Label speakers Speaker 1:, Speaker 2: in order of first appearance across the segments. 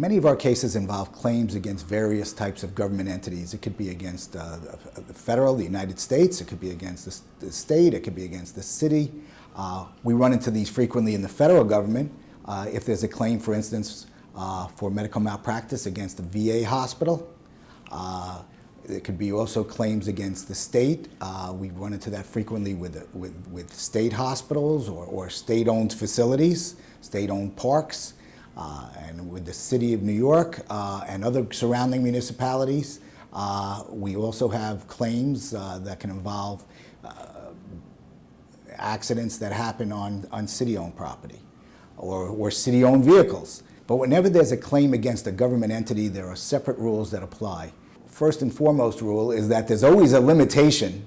Speaker 1: Many of our cases involve claims against various types of government entities. It could be against the federal, the United States, it could be against the state, it could be against the city. We run into these frequently in the federal government. If there's a claim, for instance, for medical malpractice against a VA hospital. There could be also claims against the state. We run into that frequently with state hospitals or state-owned facilities, state-owned parks, and with the city of New York and other surrounding municipalities. We also have claims that can involve accidents that happen on city-owned property or city-owned vehicles. But whenever there's a claim against a government entity, there are separate rules that apply. First and foremost rule is that there's always a limitation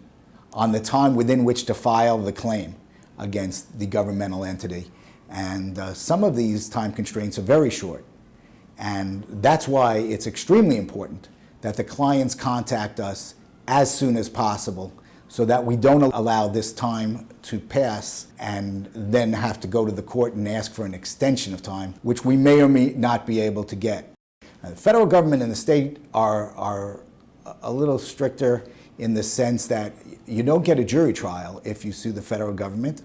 Speaker 1: on the time within which to file the claim against the governmental entity. And some of these time constraints are very short. And that's why it's extremely important that the clients contact us as soon as possible so that we don't allow this time to pass and then have to go to the court and ask for an extension of time, which we may or may not be able to get. The federal government and the state are a little stricter in the sense that you don't get a jury trial if you sue the federal government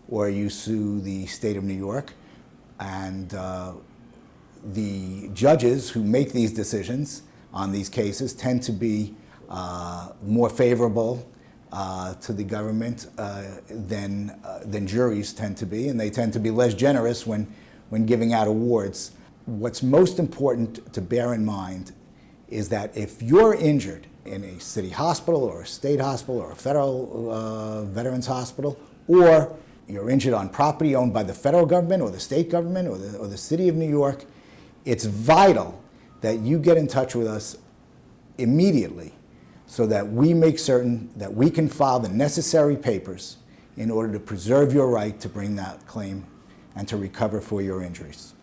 Speaker 1: or you sue the state of New York. And the judges who make these decisions on these cases tend to be more favorable to the government than juries tend to be, and they tend to be less generous when giving out awards. What's most important to bear in mind is that if you're injured in a city hospital or a state hospital or a federal veterans hospital, or you're injured on property owned by the federal government or the state government or the city of New York, it's vital that you get in touch with us immediately so that we make certain that we can file the necessary papers in order to preserve your right to bring that claim and to recover for your injuries.